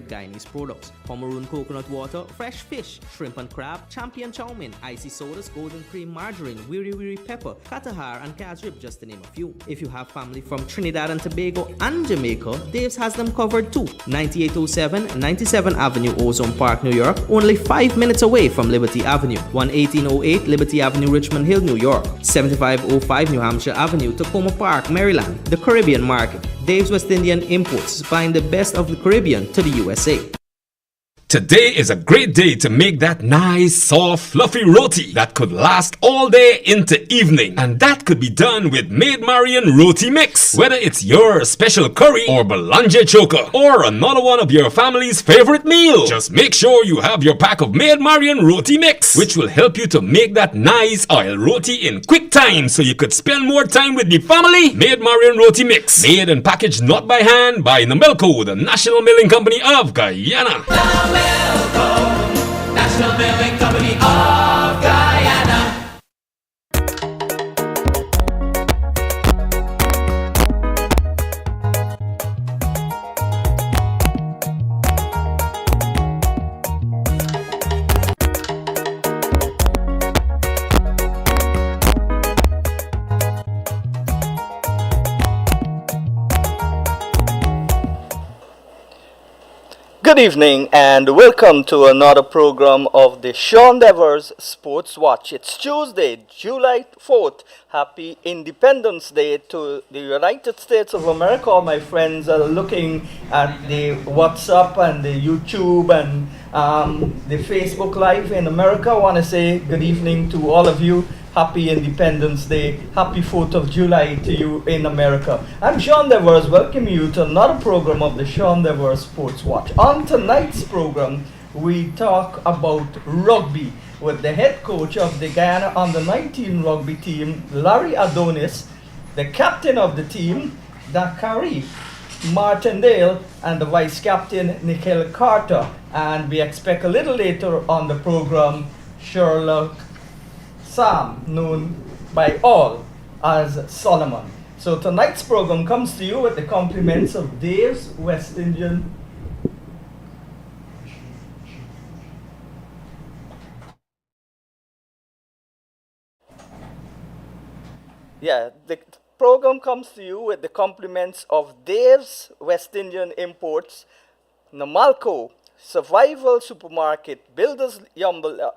Guyanese products: Pomeroon coconut water, fresh fish, shrimp and crab, champion chow mein, icy sodas, golden cream, margarine, wiri wiri pepper, katahar, and cas rib, just to name a few. If you have family from Trinidad and Tobago and Jamaica, Dave's has them covered too. 9807 97th Avenue, Ozone Park, New York, only 5 minutes away from Liberty Avenue. 11808 Liberty Avenue, Richmond Hill, New York. 7505 New Hampshire Avenue, Tacoma Park, Maryland. The Caribbean Market. Dave's West Indian Imports, supplying the best of the Caribbean to the USA. Today is a great day to make that nice, soft, fluffy roti that could last all day into evening. And that could be done with Maid Marian Roti Mix. Whether it's your special curry or belanja choker or another one of your family's favorite meal, just make sure you have your pack of Maid Marian Roti Mix, which will help you to make that nice oil roti in quick time so you could spend more time with the family. Maid Marian Roti Mix, made and packaged not by hand by Namelco, the National Milling Company of Guyana. National Milling Company of Guyana. Good evening and welcome to another program of the Sean Devers Sports Watch. It's Tuesday, July 4th. Happy Independence Day to the United States of America. My friends are looking at the WhatsApp and the YouTube and the Facebook Live in America. I want to say good evening to all of you. Happy Independence Day. Happy 4th of July to you in America. I'm Sean Devers, welcoming you to another program of the Sean Devers Sports Watch. On tonight's program, we talk about rugby with the head coach of the Guyana Under-19 rugby team, Larry Adonis, the captain of the team, Dakari Martindale, and the vice captain, Nikhil Carter. And we expect a little later on the program, Sherlock Sam, known by all as Solomon. So tonight's program comes to you with the compliments of Dave's West Indian. The program comes to you with the compliments of Dave's West Indian Imports, Namalco, Survival Supermarket, Builders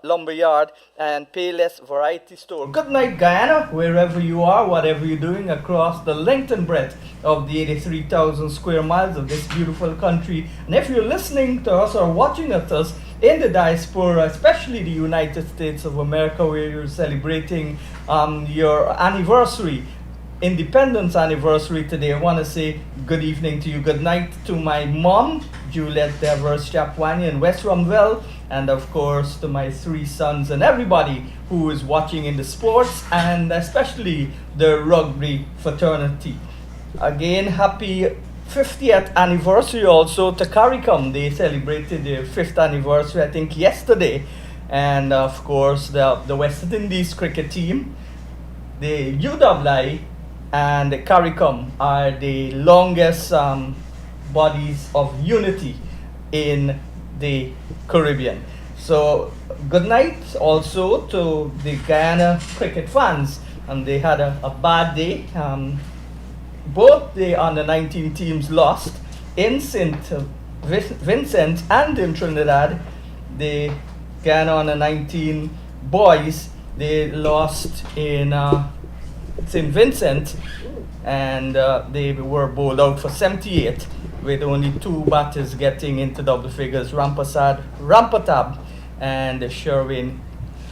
Lumberyard, and Payless Variety Store. Good night, Guyana, wherever you are, whatever you're doing across the length and breadth of the 83,000 square miles of this beautiful country. And if you're listening to us or watching at us in the diaspora, especially the United States of America, where you're celebrating your anniversary, Independence anniversary today, I want to say good evening to you. Good night to my mom, Juliet Devers Chapwani in West Rumville, and of course to my 3 sons and everybody who is watching in the sports and especially the rugby fraternity. Again, happy 50th anniversary also to CARICOM. They celebrated their 5th anniversary, I think, yesterday. And of course, the West Indies cricket team, the UWI, and the CARICOM are the longest bodies of unity in the Caribbean. So good night also to the Guyana cricket fans. And they had a bad day. Both the under-19 teams lost in St. Vincent and in Trinidad. The Guyana under-19 boys, they lost in St. Vincent, and they were bowled out for 78 with only 2 batters getting into double figures, Rampatab and Sherwin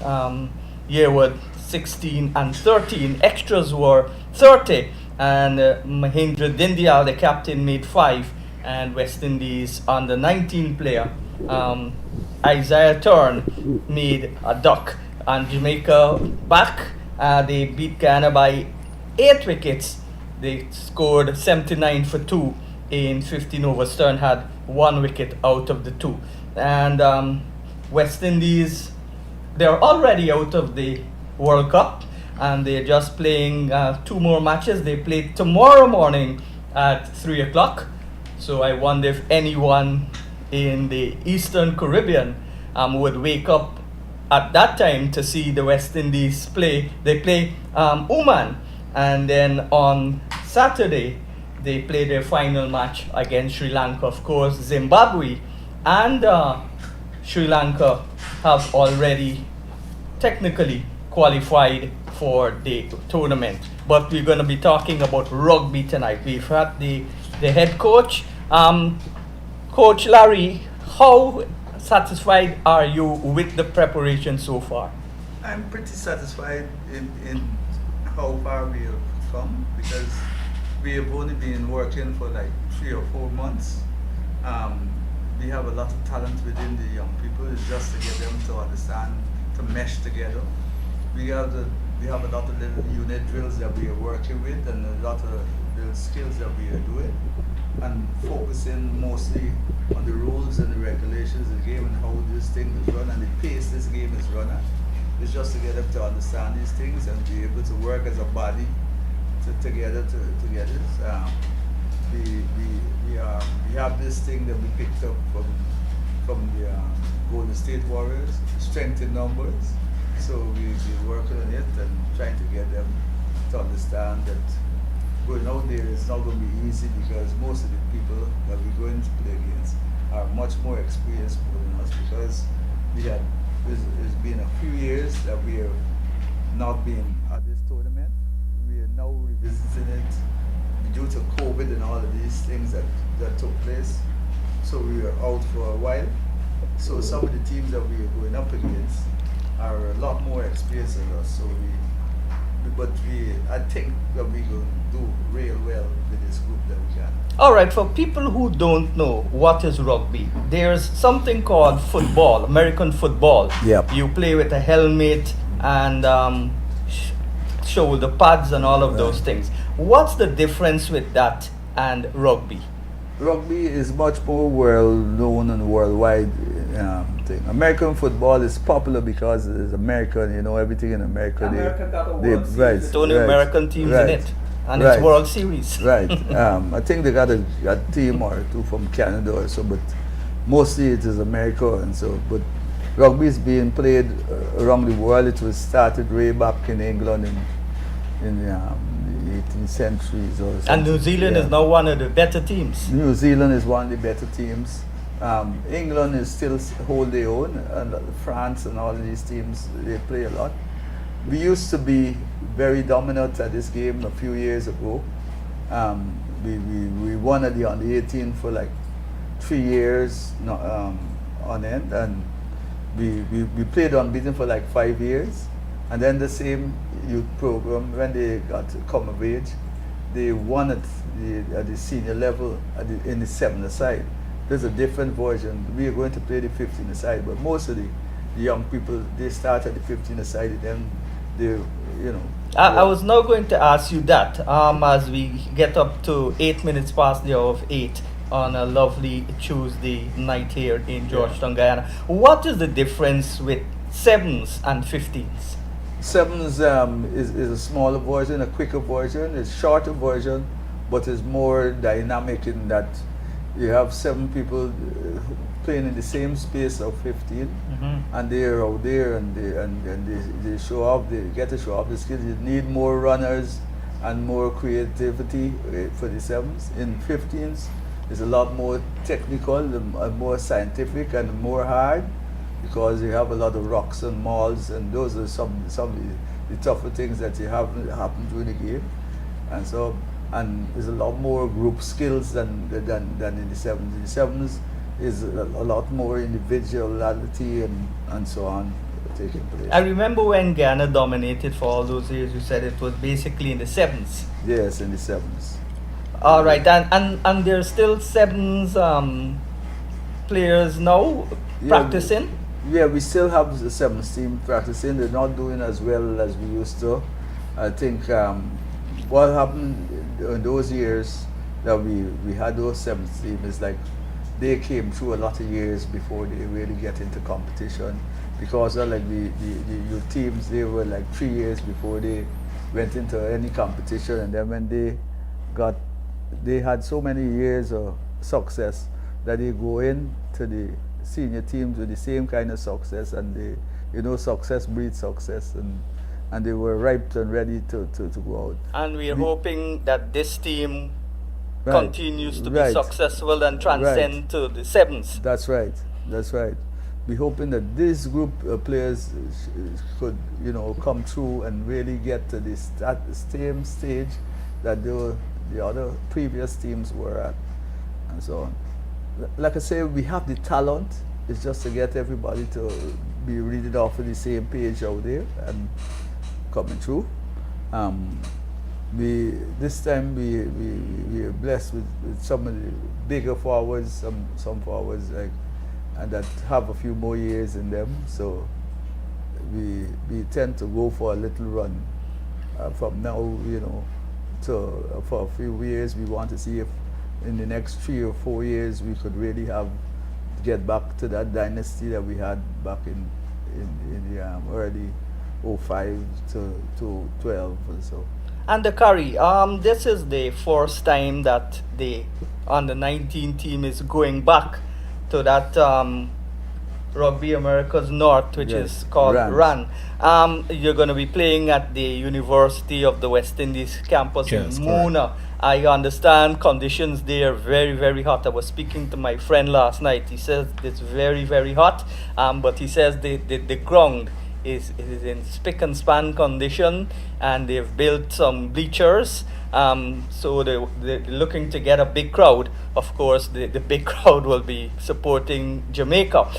Yearwood 16 and 13. Extras were 30, and Mahindra Dindyal, the captain, made 5, and West Indies under-19 player Isaiah Turn made a duck. And Jamaica back. They beat Guyana by 8 wickets. They scored 79 for 2 in 15 overs. Stern had 1 wicket out of the 2. And West Indies, they're already out of the World Cup, and they're just playing 2 more matches. They play tomorrow morning at 3 o'clock. So I wonder if anyone in the Eastern Caribbean would wake up at that time to see the West Indies play. They play Oman, and then on Saturday they play their final match against Sri Lanka. Of course, Zimbabwe and Sri Lanka have already technically qualified for the tournament. But we're going to be talking about rugby tonight. We've had the head coach, Coach Larry. How satisfied are you with the preparation so far? I'm pretty satisfied in how far we have come, because we have only been working for like 3 or 4 months. We have a lot of talent within the young people. It's just to get them to understand, to mesh together. We have a lot of little unit drills that we are working with, and a lot of little skills that we are doing, and focusing mostly on the rules and the regulations of the game and how this thing is run and the pace this game is run at. It's just to get them to understand these things and be able to work as a body together to get it. We have this thing that we picked up from the Golden State Warriors, strength in numbers. So we're working on it and trying to get them to understand that going out there is not going to be easy, because most of the people that we're going to play against are much more experienced than us, because it's been a few years that we have not been at this tournament. We are now revisiting it due to COVID and all of these things that took place. So we were out for a while. So some of the teams that we are going up against are a lot more experienced than us. So I think that we're going to do real well with this group that we can. All right, for people who don't know what is rugby, there's something called football, American football. Yep. You play with a helmet and shoulder pads and all of those things. What's the difference with that and rugby? Rugby is much more well known and worldwide thing. American football is popular because it's American, everything in America. America got a World Series. Right, It's only right, American teams right, in it. And right, it's World Series. Right. I think they got a team or two from Canada or so, but mostly it is America. And so, but rugby is being played around the world. It was started way back in England in the 18th centuries or something. And New Zealand is now one of the better teams. New Zealand is one of the better teams. England is still hold their own, and France and all of these teams, they play a lot. We used to be very dominant at this game a few years ago. We won at the under 18 for like 3 years on end, and we played unbeaten for like 5 years. And then the same youth program, when they got to come of age, they won at the senior level in the 7-a-side. There's a different version. We are going to play the 15-a-side, but most of the young people, they start at the 15-a-side, and then they, I was now going to ask you that as we get up to 8 minutes past the hour of 8 on a lovely Tuesday night here in Georgetown, Guyana. What is the difference with 7s and 15s? 7s is a smaller version, a quicker version, it's shorter version, but it's more dynamic in that you have 7 people playing in the same space of 15, and they're out there and they show off, they get to show off the skills. You need more runners and more creativity for the 7s. In 15s, it's a lot more technical, more scientific, and more hard, because you have a lot of rocks and malls, and those are some of the tougher things that you have happen during the game. And there's a lot more group skills than in the 7s. In the 7s is a lot more individuality and so on taking place. I remember when Ghana dominated for all those years, you said it was basically in the 7s. Yes, in the 7s. All right, and there's still 7s players now practicing? Yeah, we still have the 7s team practicing. They're not doing as well as we used to. I think what happened in those years that we had those 7s team is like they came through a lot of years before they really get into competition, because like the youth teams, they were like 3 years before they went into any competition, and then when they had so many years of success that they go in to the senior teams with the same kind of success, and success breeds success, and they were ripe and ready to go out. And we're hoping that this team continues to be successful and transcend to the sevens. That's right. We're hoping that this group of players could, come through and really get to this same stage that the other previous teams were at, and so on. Like I say, we have the talent. It's just to get everybody to be reading off of the same page out there and coming through. This time we are blessed with some of the bigger forwards, some forwards and that have a few more years in them. So we tend to go for a little run from now, for a few years. We want to see if in the next 3 or 4 years we could really get back to that dynasty that we had back in the early 05 to 12 or so. And the Curry, this is the first time that the under-19 team is going back to that Rugby Americas North, which is called RAN. You're going to be playing at the University of the West Indies campus in Mona. I understand conditions there are very, very hot. I was speaking to my friend last night. He says it's very, very hot, but he says the ground is in spick and span condition, and they've built some bleachers. So they're looking to get a big crowd. Of course, the big crowd will be supporting Jamaica.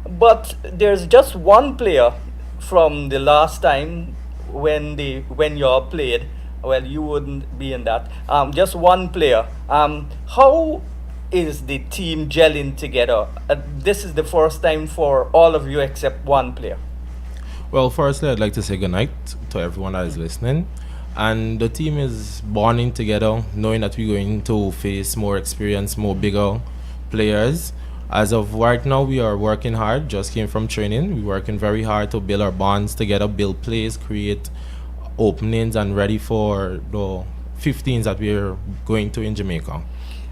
But there's just one player from the last time when you all played. Well, you wouldn't be in that. Just one player. How is the team gelling together? This is the first time for all of you except one player. Well, firstly, I'd like to say good night to everyone that is listening. And the team is bonding together, knowing that we're going to face more experienced, more bigger players. As of right now, we are working hard. Just came from training. We're working very hard to build our bonds together, build plays, create openings, and ready for the 15s that we're going to in Jamaica.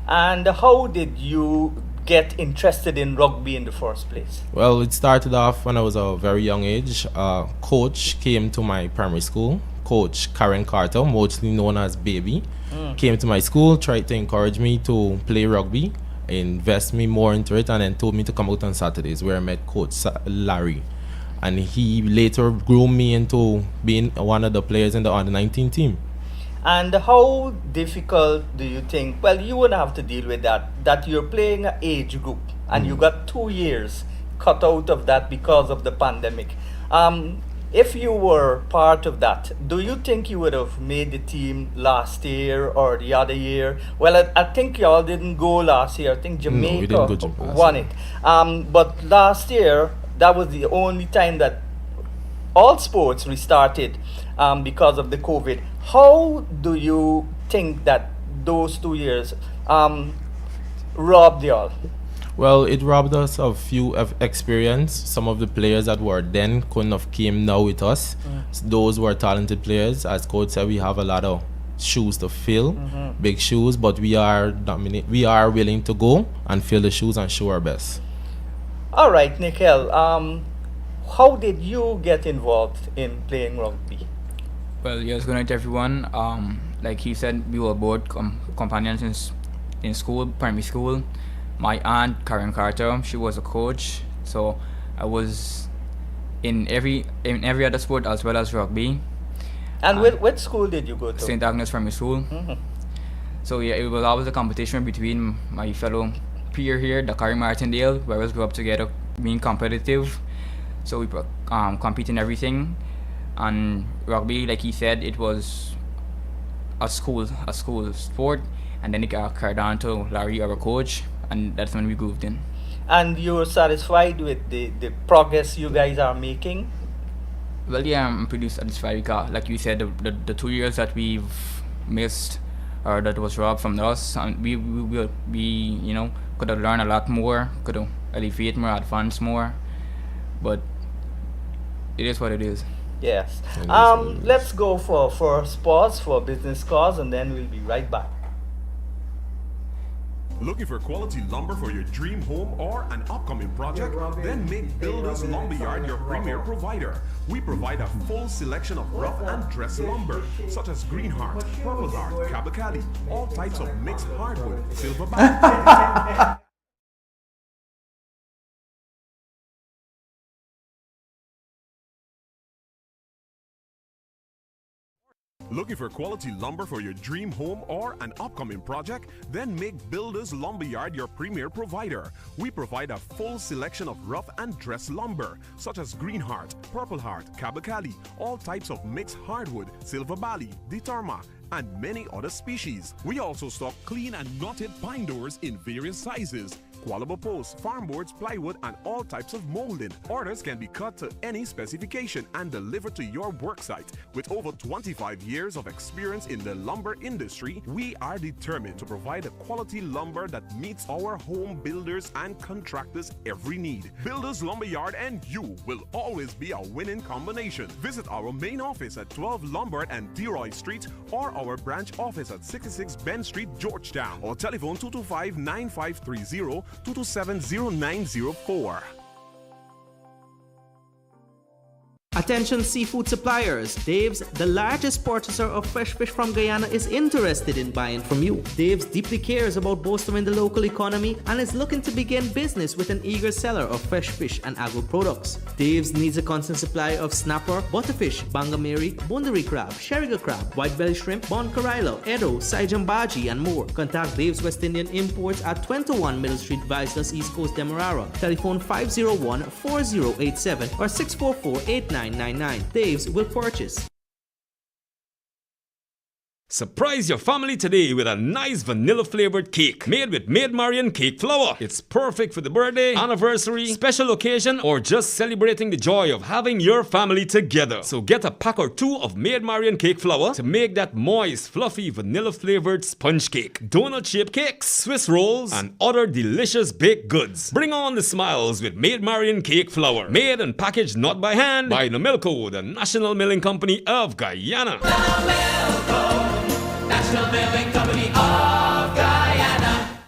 And how did you get interested in rugby in the first place? Well, it started off when I was a very young age. A coach came to my primary school. Coach Karen Carter, mostly known as Baby, came to my school, tried to encourage me to play rugby, invest me more into it, and then told me to come out on Saturdays, where I met Coach Larry. And he later groomed me into being one of the players in the under-19 team. And how difficult do you think, well, you wouldn't have to deal with that you're playing an age group and you got 2 years cut out of that because of the pandemic. If you were part of that, do you think you would have made the team last year or the other year? Well, I think y'all didn't go last year. I think Jamaica won it. But last year, that was the only time that all sports restarted because of the COVID. How do you think that those 2 years robbed y'all? Well, it robbed us of few of experience. Some of the players that were then couldn't have came now with us. So those were talented players. As coach said, we have a lot of shoes to fill, big shoes, but we are willing to go and fill the shoes and show our best. All right, Nikhil, how did you get involved in playing rugby? Well, yes, good night, everyone. Like he said, we were both companions in school, primary school. My aunt, Karen Carter, she was a coach, so I was in every other sport as well as rugby. And what school did you go to? St. Agnes Primary School. So yeah, it was always a competition between my fellow peer here, the Carrie Martindale, where we grew up together, being competitive. So we compete in everything. And rugby, like he said, it was a school sport, and then it got carried on to Larry, our coach, and that's when we grooved in. And you're satisfied with the progress you guys are making? Well, yeah, I'm pretty satisfied because, like you said, the 2 years that we've missed or that was robbed from us, and we could have learned a lot more, could have elevated more, advanced more, but it is what it is. Yes. Let's go for sports, for business cause, and then we'll be right back. Looking for quality lumber for your dream home or an upcoming project? Then make Builders Lumberyard your premier provider. We provide a full selection of rough and dress lumber, such as Greenheart, Purple Heart, Kabakali, all types of mixed hardwood, silverback. Looking for quality lumber for your dream home or an upcoming project? Then make Builders Lumberyard your premier provider. We provide a full selection of rough and dress lumber, such as Greenheart, Purple Heart, Kabakali, all types of mixed hardwood, Silver Bali, Ditarma, and many other species. We also stock clean and knotted pine doors in various sizes, qualable posts, farm boards, plywood, and all types of molding. Orders can be cut to any specification and delivered to your worksite. With over 25 years of experience in the lumber industry, we are determined to provide a quality lumber that meets our home builders and contractors' every need. Builders Lumberyard and you will always be a winning combination. Visit our main office at 12 Lombard and Deroy Street or our branch office at 66 Ben Street, Georgetown, or telephone 225-9530, 227-0904. Attention seafood suppliers, Dave's, the largest purchaser of fresh fish from Guyana, is interested in buying from you. Dave's deeply cares about bolstering the local economy and is looking to begin business with an eager seller of fresh fish and agro products. Dave's needs a constant supply of snapper, butterfish, bangameri, bundari crab, sheriga crab, white belly shrimp, bon carilo, edo, saijambaji, and more. Contact Dave's West Indian Imports at 21 Middle Street, Viceless, East Coast, Demerara. Telephone 501-4087 or 644-8999. Dave's will purchase. Surprise your family today with a nice vanilla flavored cake made with Maid Marian cake flour. It's perfect for the birthday, anniversary, special occasion, or just celebrating the joy of having your family together. So get a pack or two of Maid Marian cake flour to make that moist, fluffy, vanilla flavored sponge cake, donut shaped cakes, Swiss rolls, and other delicious baked goods. Bring on the smiles with Maid Marian cake flour. Made and packaged not by hand by Nomilco, the National Milling Company of Guyana. National Milling Company of Guyana.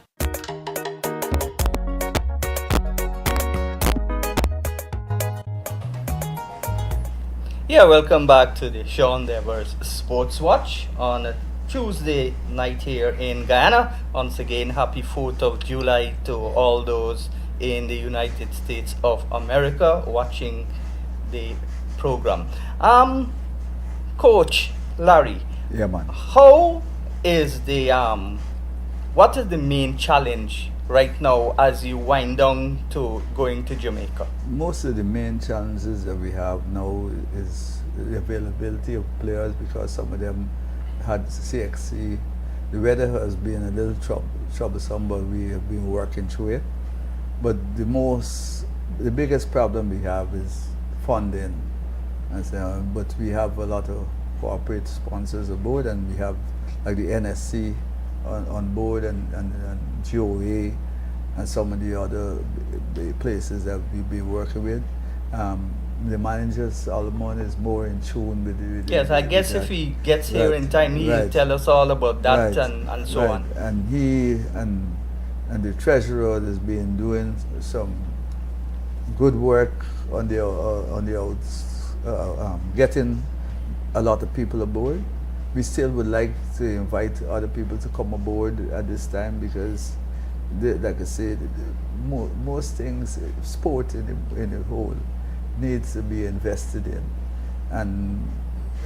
Yeah, welcome back to the Sean Devers Sports Watch on a Tuesday night here in Guyana. Once again, happy 4th of July to all those in the United States of America watching the program. Coach Larry. Yeah, man. How is the what is the main challenge right now as you wind down to going to Jamaica? Most of the main challenges that we have now is the availability of players, because some of them had CXC. The weather has been a little troublesome, but we have been working through it. But the biggest problem we have is funding. And so, but we have a lot of corporate sponsors aboard, and we have like the NSC on board and GOA and some of the other places that we've been working with. The manager Solomon is more in tune with the yes, I guess if he gets here in time, he'll tell us all about that and so on. And he and the treasurer has been doing some good work on the getting a lot of people aboard. We still would like to invite other people to come aboard at this time, because like I said, most things, sport in the whole, needs to be invested in. And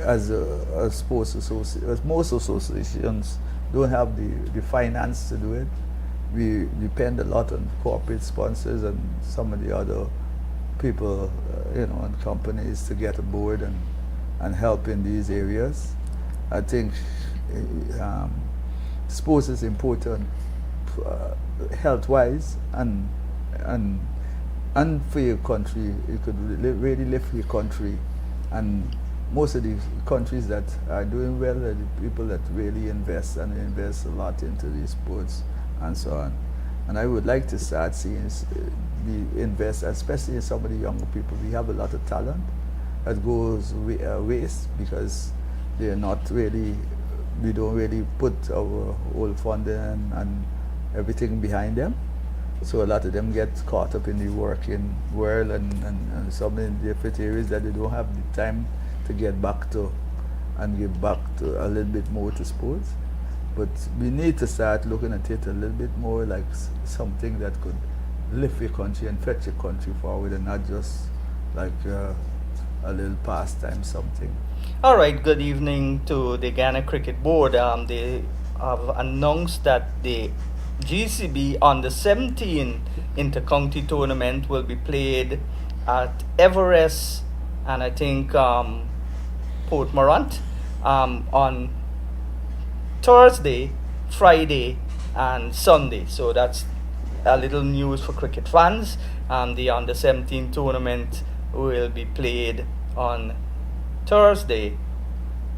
as a sports association, as most associations don't have the finance to do it, we depend a lot on corporate sponsors and some of the other people, and companies to get aboard and help in these areas. I think sports is important health-wise and for your country. It could really lift your country. And most of the countries that are doing well are the people that really invest a lot into these sports and so on. And I would like to start seeing invest, especially in some of the younger people. We have a lot of talent that goes waste because we don't really put our whole funding and everything behind them. So a lot of them get caught up in the working world and some in different areas that they don't have the time to get back to and give back to a little bit more to sports. But we need to start looking at it a little bit more like something that could lift your country and fetch your country forward, and not just like a little pastime something. All right, good evening to the Ghana Cricket Board. They have announced that the GCB under 17 inter-county tournament will be played at Everest and I think Port Morant on Thursday, Friday and Sunday. So that's a little news for cricket fans. The under 17 tournament will be played on Thursday,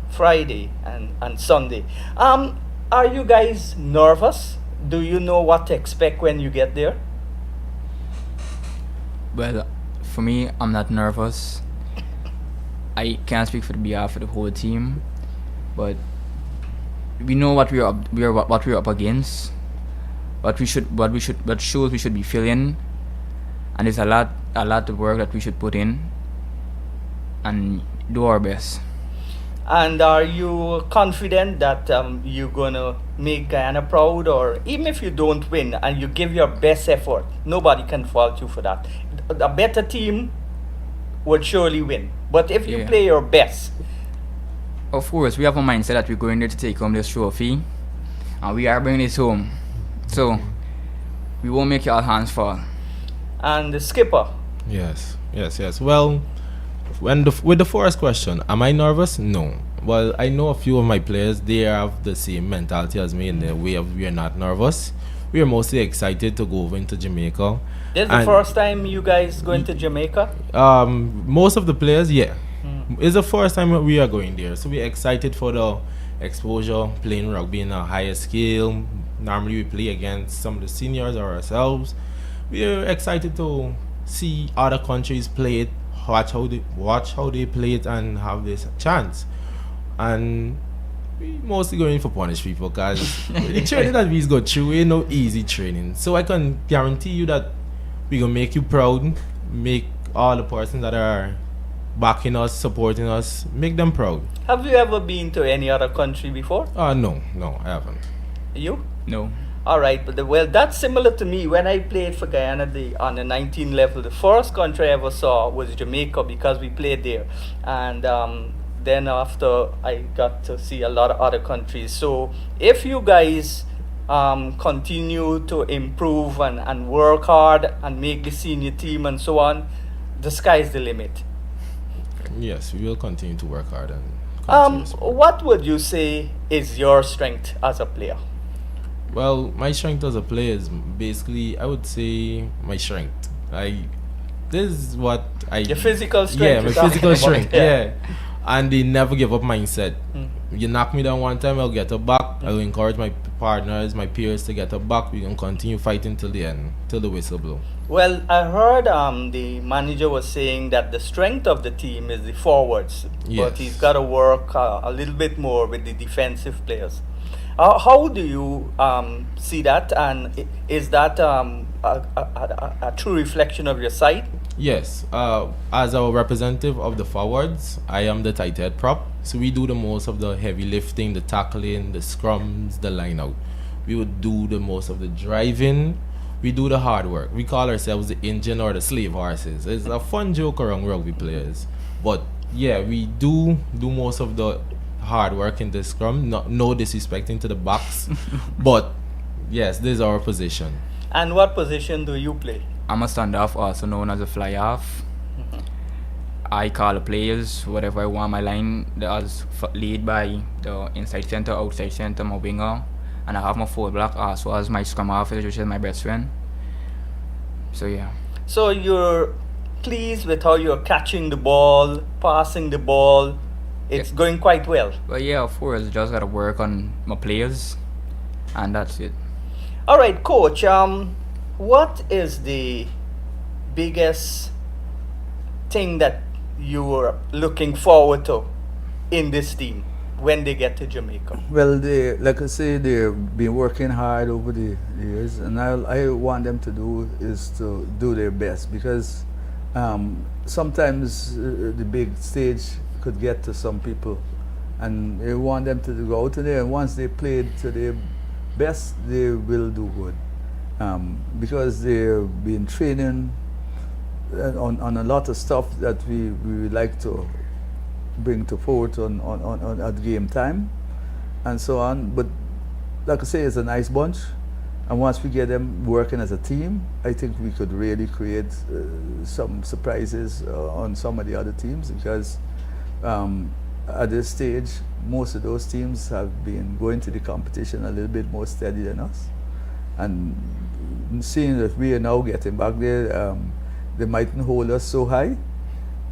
Friday and Sunday. Are you guys nervous? Do you know what to expect when you get there? Well, for me, I'm not nervous. I can't speak for the behalf of the whole team, but we know what we're up against. What shows we should be filling, and there's a lot of work that we should put in and do our best. And are you confident that you're gonna make Guyana proud, or even if you don't win and you give your best effort, nobody can fault you for that. A better team would surely win, but if you play your best. Of course, we have a mindset that we're going there to take home this trophy, and we are bringing it home. So we won't make your hands fall. And the skipper. Yes. Well, with the first question, am I nervous? No. Well, I know a few of my players, they have the same mentality as me in the way of we are not nervous. We are mostly excited to go over into Jamaica. This is the first time you guys going to Jamaica? Most of the players, yeah. It's the first time we are going there. So we're excited for the exposure, playing rugby in a higher scale. Normally we play against some of the seniors or ourselves. We're excited to see other countries play it, watch how they play it and have this chance. And we mostly going for punish people because the training that we go through ain't no easy training. So I can guarantee you that we gonna make you proud, make all the persons that are backing us, supporting us, make them proud. Have you ever been to any other country before? No, I haven't. You? No. All right, but well, that's similar to me. When I played for Guyana on the 19 level, the first country I ever saw was Jamaica because we played there. And then after, I got to see a lot of other countries. So if you guys continue to improve and work hard and make the senior team and so on, the sky's the limit. Yes, we will continue to work hard and continue to support. What would you say is your strength as a player? Well, my strength as a player is basically, I would say, my strength. This is what I... Your physical strength? Yeah, my physical strength, yeah. And they never give up mindset. You knock me down one time, I'll get up back. I'll encourage my partners, my peers to get up back. We can continue fighting till the end, till the whistle blow. Well, I heard the manager was saying that the strength of the team is the forwards. Yes. But he's got to work a little bit more with the defensive players. How do you see that, and is that a true reflection of your side? Yes, as our representative of the forwards, I am the tight head prop. So we do the most of the heavy lifting, the tackling, the scrums, the line out. We would do the most of the driving. We do the hard work. We call ourselves the engine or the slave horses. It's a fun joke around rugby players. But yeah, we do most of the hard work in the scrum. No disrespecting to the backs. But yes, this is our position. And what position do you play? I'm a standoff, also known as a fly half. I call the players whatever I want. My line is lead by the inside center, outside center, my winger, and I have my full block also as my scrum half, which is my best friend. So yeah. So you're pleased with how you're catching the ball, passing the ball. It's going quite well. Well, yeah, of course. Just gotta work on my players, and that's it. All right, coach. What is the biggest thing that you are looking forward to in this team? when they get to Jamaica? Well, they, like I say, they've been working hard over the years, and I want them to do is to do their best, because sometimes the big stage could get to some people, and I want them to go out there, and once they played to their best, they will do good, because they've been training on a lot of stuff that we would like to bring to forward on at game time and so on. But like I say, it's a nice bunch, and once we get them working as a team, I think we could really create some surprises on some of the other teams, because at this stage most of those teams have been going to the competition a little bit more steady than us, and seeing that we are now getting back there, they mightn't hold us so high.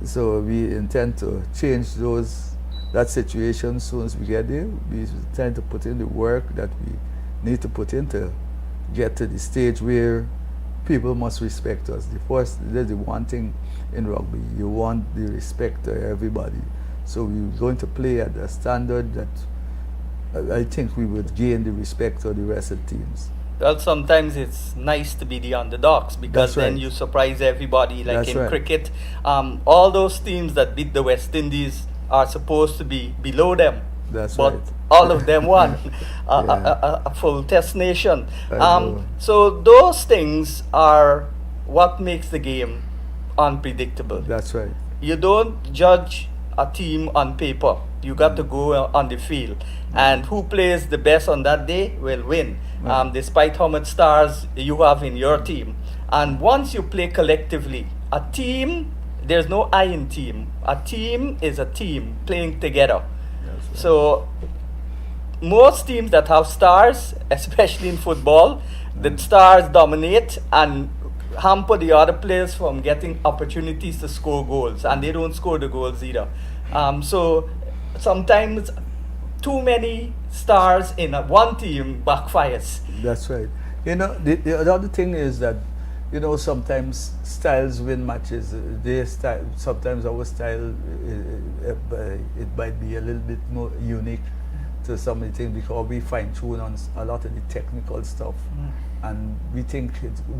So we intend to change that situation as soon as we get there. We intend to put in the work that we need to put in to get to the stage where people must respect us. There's the one thing in rugby. You want the respect to everybody. So we're going to play at a standard that I think we would gain the respect of the rest of the teams. Well, sometimes it's nice to be the underdogs, because then you surprise everybody. Like in cricket, all those teams that beat the West Indies are supposed to be below them. But all of them won a full test nation. So those things are what makes the game unpredictable. That's right. You don't judge a team on paper. You got to go on the field, and who plays the best on that day will win, despite how much stars you have in your team. And once you play collectively, a team, there's no I in team. A team is a team playing together. Right. So most teams that have stars, especially in football, the stars dominate and hamper the other players from getting opportunities to score goals, and they don't score the goals either. So sometimes too many stars in one team backfires. That's right. You know, the other thing is that, you know, sometimes styles win matches. Sometimes our style, it might be a little bit more unique to some of the things, because we fine tune on a lot of the technical stuff, and we think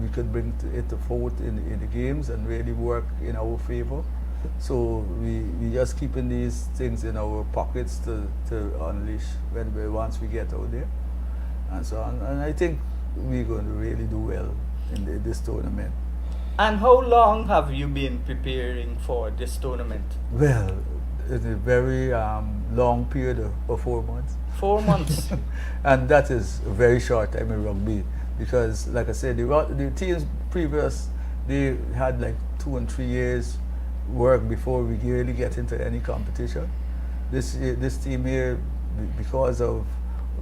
we could bring it forward in the games and really work in our favor. So we just keeping these things in our pockets to unleash once we get out there, and so on. And I think we're going to really do well in this tournament. And how long have you been preparing for this tournament? Well, it's a very long period of 4 months. 4 months. And that is a very short time in rugby, because like I said, the teams previous, they had like 2 and 3 years work before we really get into any competition. This team here, because of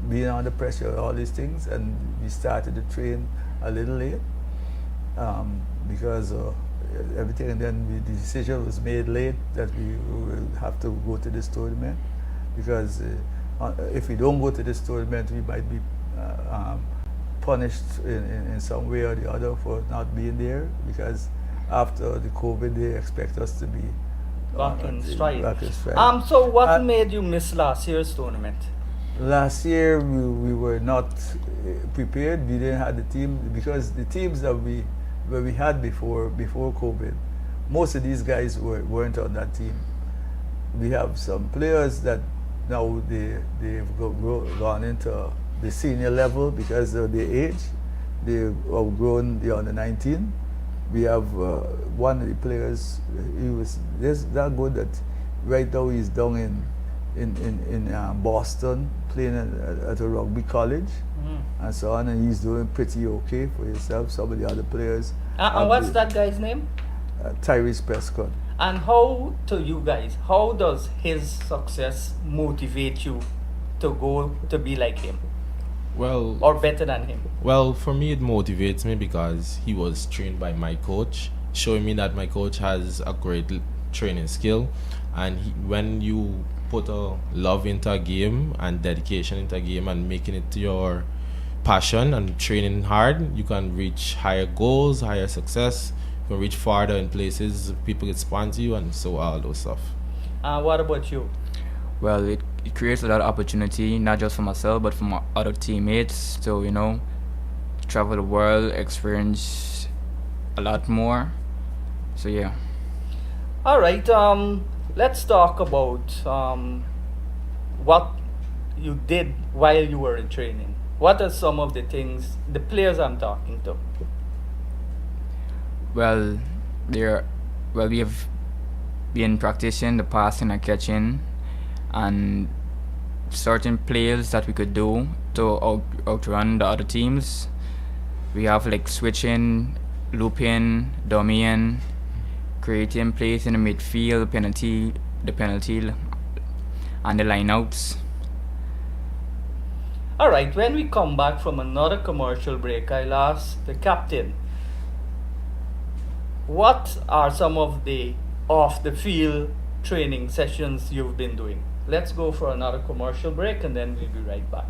being under pressure, all these things, and we started to train a little late because of everything, and then the decision was made late that we will have to go to this tournament, because if we don't go to this tournament, we might be punished in some way or the other for not being there, because after the COVID, they expect us to be back in stride. So what made you miss last year's tournament? Last year we were not prepared. We didn't have the team, because the teams that we had before COVID, most of these guys weren't on that team. We have some players that now they've gone into the senior level because of their age. They've outgrown the under 19. We have one of the players. He was that good that right now he's down in Boston playing at a rugby college, and so on, and he's doing pretty okay for himself. Some of the other players. And what's that guy's name? Tyrese Prescott. And how does his success motivate you to go to be like him? Well, or better than him? Well, for me it motivates me because he was trained by my coach, showing me that my coach has a great training skill, and when you put a love into a game and dedication into a game and making it your passion and training hard, you can reach higher goals, higher success. You can reach farther in places, people can sponsor you, and so all those stuff. What about you? Well, it creates a lot of opportunity, not just for myself, but for my other teammates. So, travel the world, experience a lot more. So, yeah. All right. Let's talk about what you did while you were in training. What are some of the things, the players I'm talking to? Well, we have been practicing the passing and catching, and certain plays that we could do to outrun the other teams. We have like switching, looping, dummying, creating plays in the midfield, the penalty, and the lineouts. All right. When we come back from another commercial break, I'll ask the captain, what are some of the off-the-field training sessions you've been doing? Let's go for another commercial break and then we'll be right back.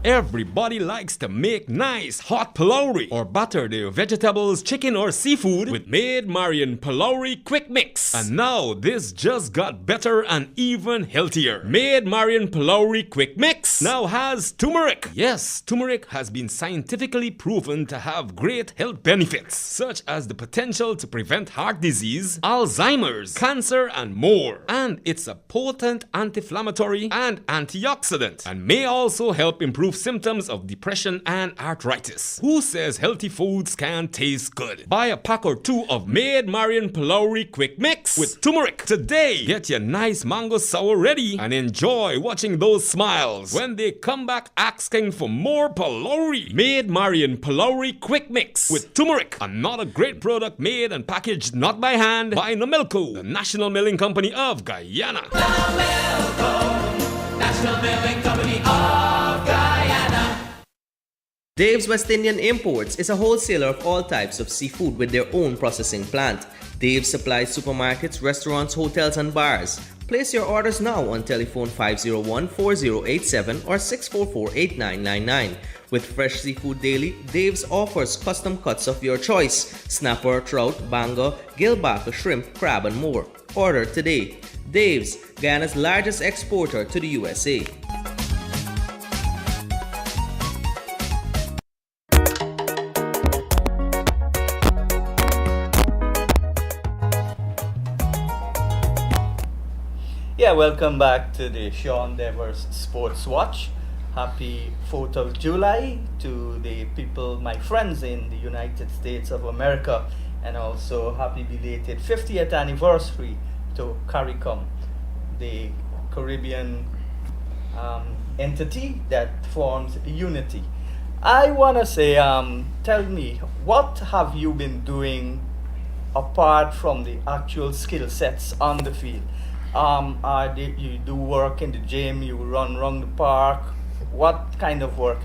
Everybody likes to make nice hot palauri or butter their vegetables, chicken or seafood with Maid Marian Palauri Quick Mix. And now this just got better and even healthier. Maid Marian Palauri Quick Mix now has turmeric. Yes, turmeric has been scientifically proven to have great health benefits, such as the potential to prevent heart disease, Alzheimer's, cancer and more. And it's a potent anti-inflammatory and antioxidant and may also help improve symptoms of depression and arthritis. Who says healthy foods can taste good? Buy a pack or two of Maid Marian Palauri Quick Mix with turmeric today. Get your nice mango sour ready and enjoy watching those smiles when they come back asking for more palauri. Maid Marian Palauri Quick Mix with turmeric. Another great product made and packaged not by hand by Nomelco, the national milling company of Guyana. Nomelco, National Milling Company of Guyana. Dave's West Indian Imports is a wholesaler of all types of seafood with their own processing plant. Dave supplies supermarkets, restaurants, hotels, and bars. Place your orders now on telephone 501-4087 or 644-8999. With fresh seafood daily, Dave's offers custom cuts of your choice: snapper, trout, banger, gillback, shrimp, crab, and more. Order today. Dave's, Guyana's largest exporter to the USA. Yeah, welcome back to the Sean Devers Sports Watch. Happy 4th of July to the people, my friends in the United States of America, and also happy belated 50th anniversary to CARICOM, the Caribbean entity that forms unity. I want to say, tell me, what have you been doing apart from the actual skill sets on the field? You do work in the gym, you run around the park. What kind of work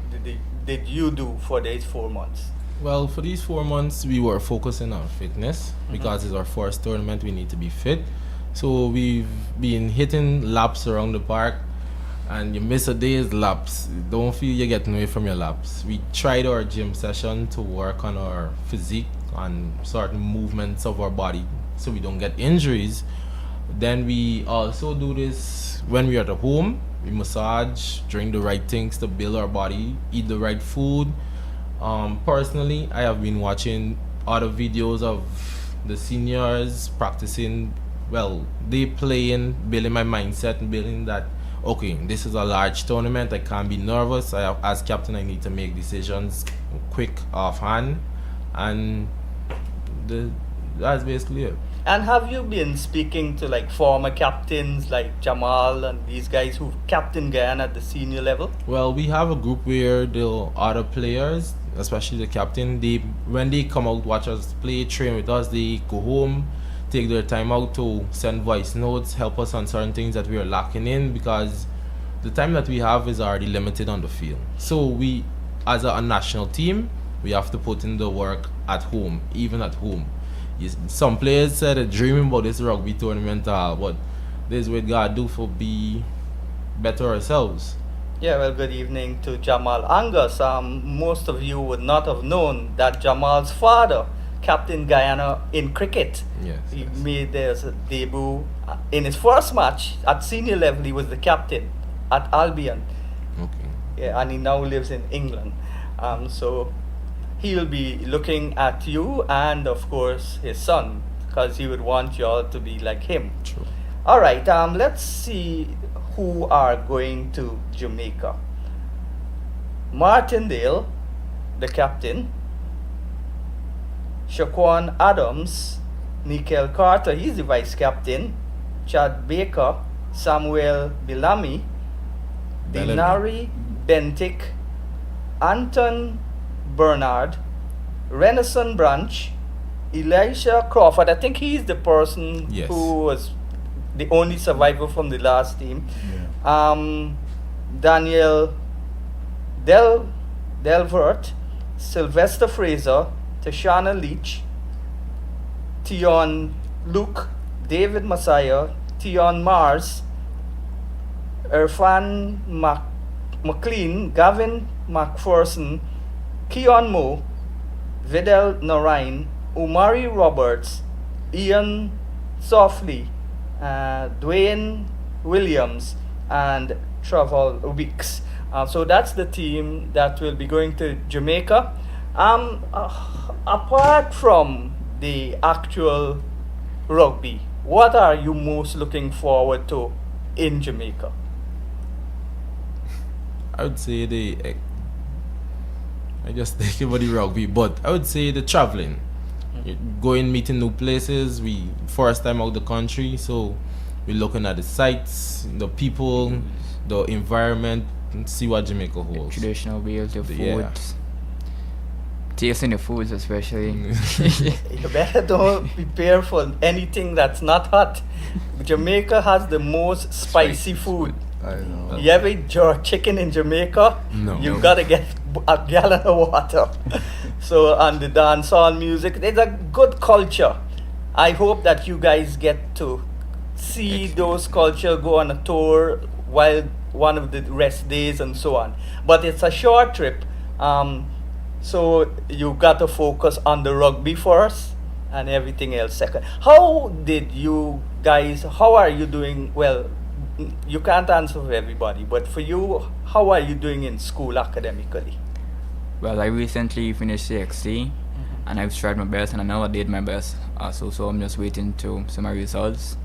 did you do for these 4 months? Well, for these 4 months, we were focusing on fitness because it's our first tournament. We need to be fit. So we've been hitting laps around the park, and you miss a day's laps, don't feel you're getting away from your laps. We tried our gym session to work on our physique, on certain movements of our body so we don't get injuries. Then we also do this when we are at home. We massage, drink the right things to build our body, eat the right food. Personally, I have been watching other videos of the seniors practicing, they playing, building my mindset and building that, okay, this is a large tournament, I can't be nervous. As captain, I need to make decisions quick, offhand, and that's basically it. And have you been speaking to like former captains like Jamal and these guys who've captained Guyana at the senior level? Well, we have a group where the other players, especially the captain, when they come out, watch us play, train with us, they go home, take their time out to send voice notes, help us on certain things that we are lacking in, because the time that we have is already limited on the field. So we, as a national team, we have to put in the work at home, even at home. Some players said they're dreaming about this rugby tournament, but this is what God do for be better ourselves. Yeah, well, good evening to Jamal Angus. Most of you would not have known that Jamal's father captained Guyana in cricket. Yes, He yes. made his debut in his first match at senior level. He was the captain. at Albion. Okay. Yeah, and he now lives in England. So he'll be looking at you and, of course, his son, because he would want you all to be like him. True. All right, let's see who are going to Jamaica. Martindale, the captain. Shaquan Adams, Nickel Carter, he's the vice captain. Chad Baker, Samuel Bellamy, Dinari Bentic, Anton Bernard, Renaissance Branch, Elisha Crawford. I think he's the person Yes. who was the only survivor from the last team. Daniel Delvert, Sylvester Fraser, Tashana Leach, Tion Luke, David Messiah, Tion Mars, Irfan McLean, Gavin McPherson, Keon Moe, Vidal Narain, Umari Roberts, Ian Softly, Dwayne Williams, and Trevor Weeks. So that's the team that will be going to Jamaica. Apart from the actual rugby, what are you most looking forward to in Jamaica? I would say I just think about the rugby, but I would say the traveling. Going, meeting new places. We first time out the country, so we're looking at the sights, the people, the environment, and see what Jamaica holds. Traditional meals, the food. Yeah. Tasting the foods especially. You better don't prepare for anything that's not hot. Jamaica has the most spicy food. I know. You ever eat jerk chicken in Jamaica? No. You gotta get a gallon of water. So, and the dancehall music, there's a good culture. I hope that you guys get to see those culture, go on a tour while one of the rest days and so on. But it's a short trip. So you got to focus on the rugby first and everything else second. How are you doing? Well, you can't answer for everybody, but for you, how are you doing in school academically? Well, I recently finished CXC and I've tried my best and I know I did my best. So I'm just waiting to see my results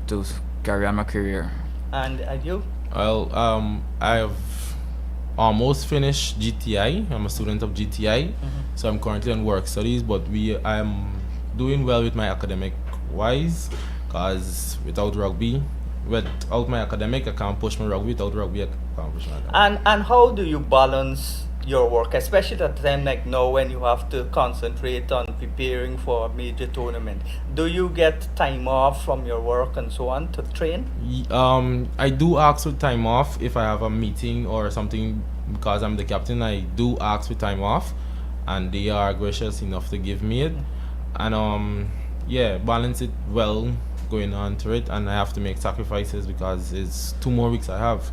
to carry on my career. And you? Well, I have almost finished GTI. I'm a student of GTI, so I'm currently on work studies. But I'm doing well with my academic wise, cause without rugby, without my academic, I can't push my rugby. Without rugby, I can't push my academic. And how do you balance your work, especially at a time like now when you have to concentrate on preparing for a major tournament? Do you get time off from your work and so on to train? I do ask for time off if I have a meeting or something, because I'm the captain. I do ask for time off, and they are gracious enough to give me it. And balance it well going on to it, and I have to make sacrifices because it's 2 more weeks I have.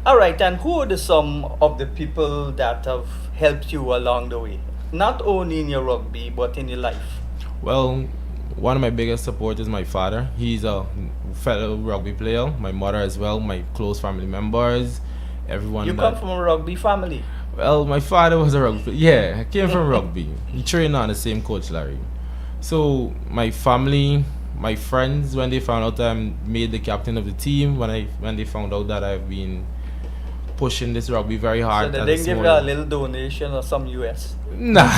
All right, and who are some of the people that have helped you along the way? Not only in your rugby, but in your life? Well, one of my biggest support is my father. He's a fellow rugby player. My mother as well, my close family members, everyone. You come from a rugby family? Well, my father was a rugby player. Yeah, I came from rugby. He trained on the same coach, Larry. So my family, my friends, when they found out I'm made the captain of the team, when they found out that I've been pushing this rugby very hard. So they didn't give you a little donation or some US? Nah.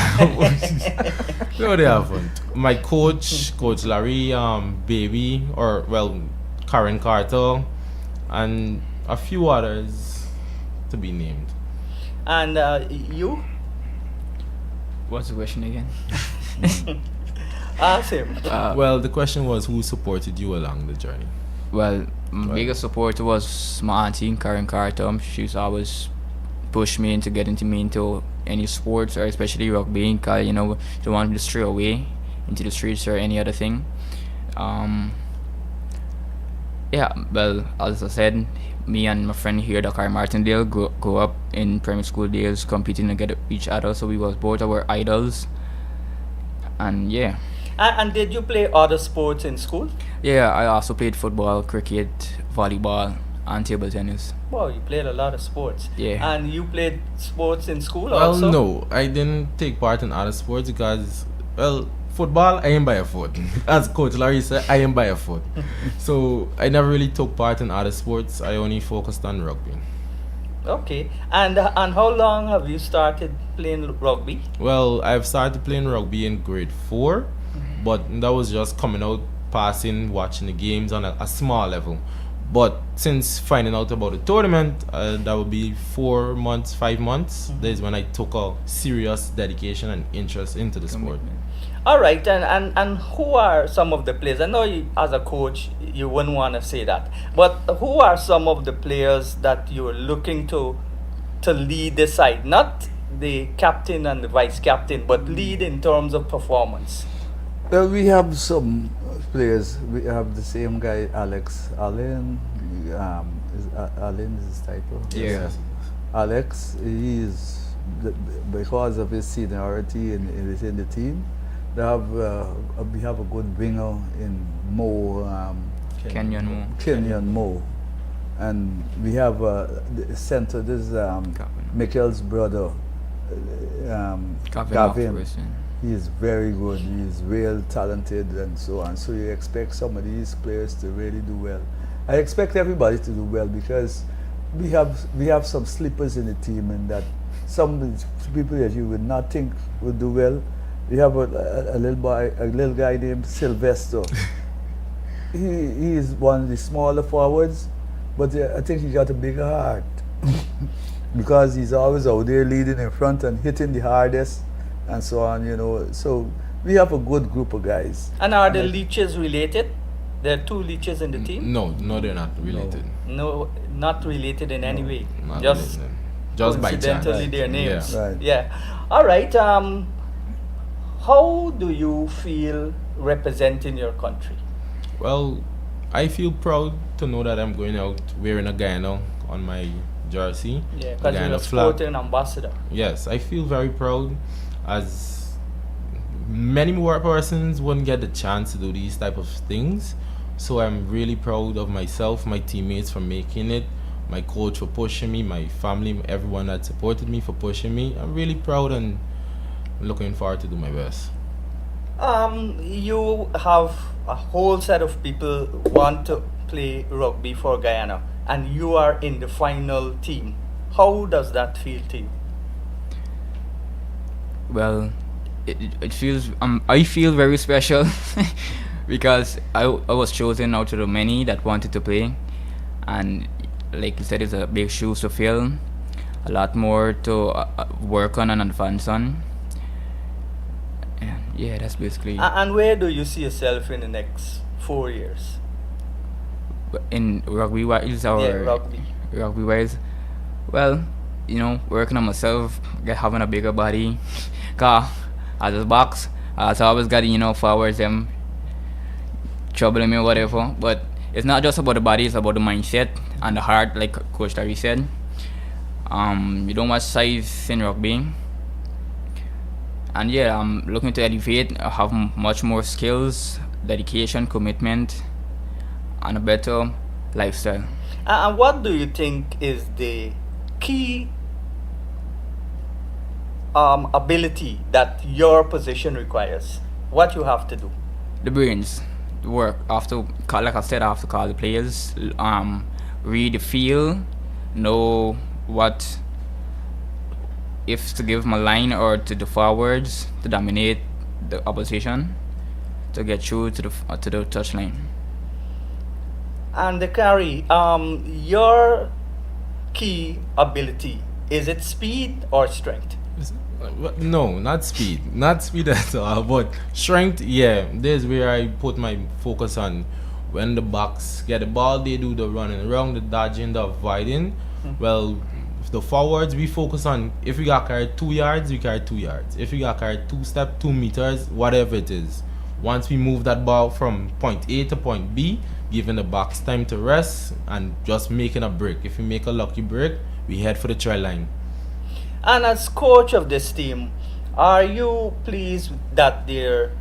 No, they haven't. My coach, Coach Larry, Karen Carter, and a few others to be named. And you? What's the question again? Ask him. Well, the question was, who supported you along the journey? Well, my biggest supporter was my auntie, Karen Carter. She's always pushed me into getting into any sports, or especially rugby, because, she don't want me to stray away into the streets or any other thing. Well, as I said, me and my friend here, Dakar Martindale, grew up in primary school days competing against each other, so we was both our idols. And yeah. And did you play other sports in school? Yeah, I also played football, cricket, volleyball, and table tennis. Wow, you played a lot of sports. Yeah. And you played sports in school Well, also? no, I didn't take part in other sports because, well, football, I am by a foot. As Coach Larry said, I am by a foot. So I never really took part in other sports. I only focused on rugby. Okay. And how long have you started playing rugby? Well, I've started playing rugby in grade 4, but that was just coming out, passing, watching the games on a small level. But since finding out about the tournament, that would be 4 months, 5 months, that is when I took a serious dedication and interest into the sport. All right, and who are some of the players? I know you, as a coach, you wouldn't want to say that, but who are some of the players that you're looking to lead the side? Not the captain and the vice captain, but lead in terms of performance. Well, we have some players. We have the same guy, Alex Allen. Allen is his title. Yes. Alex, because of his seniority within the team. We have a good winger in Mo. Kenyon Mo. And we have the center, this is Michael's brother, Gavin. He is very good. He is real talented and so on. So you expect some of these players to really do well. I expect everybody to do well because we have some sleepers in the team, and that some people that you would not think would do well. We have a little guy named Sylvester. he is one of the smaller forwards, but I think he got a bigger heart because he's always out there leading in front and hitting the hardest and so on, you know. So we have a good group of guys. And are the Leaches related? There are 2 Leaches in the team? No, they're not related. No, not related in any way. Not Just related. Just by chance. coincidentally their names. Yeah. Right. Yeah. All right. How do you feel representing your country? Well, I feel proud to know that I'm going out wearing a Guyana on my jersey. Yeah, a because you're Guyana a flag. sporting ambassador. Yes, I feel very proud, as many more persons wouldn't get the chance to do these type of things. So I'm really proud of myself, my teammates for making it, my coach for pushing me, my family, everyone that supported me for pushing me. I'm really proud and looking forward to do my best. You have a whole set of people who want to play rugby for Guyana, and you are in the final team. How does that feel to you? Well, it feels I feel very special because I was chosen out of the many that wanted to play, and like you said, it's a big shoes to fill, a lot more to work on and advance on. Yeah, that's basically. And where do you see yourself in the next 4 years? In rugby wise or rugby wise, well, you know, working on myself, having a bigger body, cause as a box, so I always got, you know, forwards them troubling me or whatever. But it's not just about the body; it's about the mindset and the heart, like Coach Larry said. You don't watch size in rugby. And yeah, I'm looking to elevate, have much more skills, dedication, commitment, and a better lifestyle. And what do you think is the key ability that your position requires? What you have to do? The brains, the work. After, like I said, I have to call the players, read the feel, know what, if to give my line or to the forwards to dominate the opposition, to get through to the touchline. And Carrie, your key ability, is it speed or strength? No, not speed. Not speed at all, but strength, yeah. There's where I put my focus on. When the backs get the ball, they do the running around, the dodging, the avoiding. Well, the forwards, we focus on, if we got carried 2 yards, we carry 2 yards. If we got carried 2 meters, whatever it is. Once we move that ball from point A to point B, giving the backs time to rest and just making a break. If we make a lucky break, we head for the try line. And as coach of this team, are you pleased that they're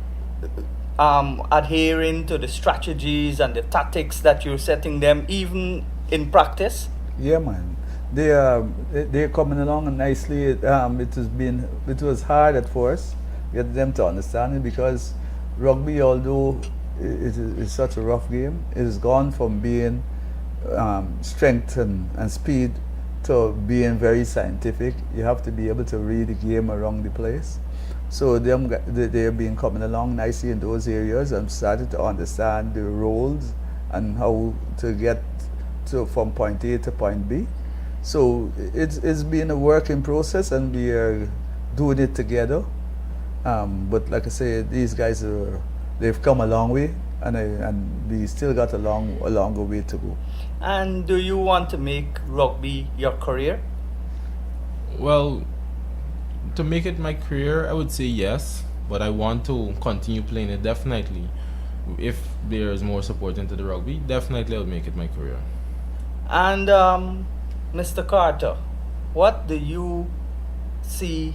adhering to the strategies and the tactics that you're setting them, even in practice? Yeah, man. They're coming along nicely. It was hard at first get them to understand it, because rugby, although it's such a rough game, it has gone from being strength and speed to being very scientific. You have to be able to read the game around the place. So they've been coming along nicely in those areas and started to understand the roles and how to get from point A to point B. So it's been a work in process, and we are doing it together. But like I say, these guys they've come a long way, and we still got a longer way to go. And do you want to make rugby your career? Well, to make it my career, I would say yes, but I want to continue playing it definitely. If there's more support into the rugby, definitely I'll make it my career. And Mr. Carter, what do you see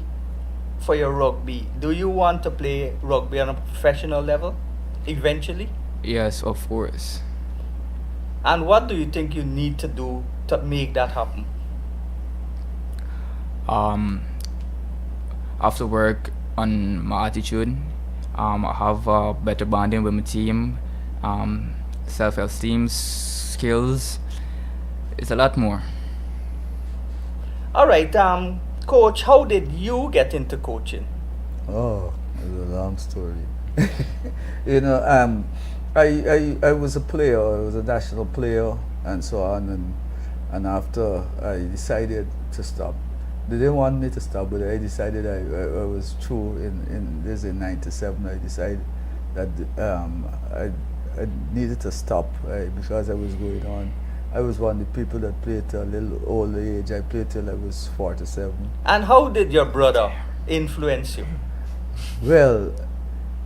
for your rugby? Do you want to play rugby on a professional level eventually? Yes, of course. And what do you think you need to do to make that happen? After work on my attitude, I have better bonding with my team, self-esteem, skills. It's a lot more. All right, Coach, how did you get into coaching? Oh, it's a long story. You know, I was a player. I was a national player, and so on. And after I decided to stop, they didn't want me to stop, but I decided I was true. In '97, I decided that I needed to stop because I was going on. I was one of the people that played till a little older age. I played till I was 47. And how did your brother influence you? Well,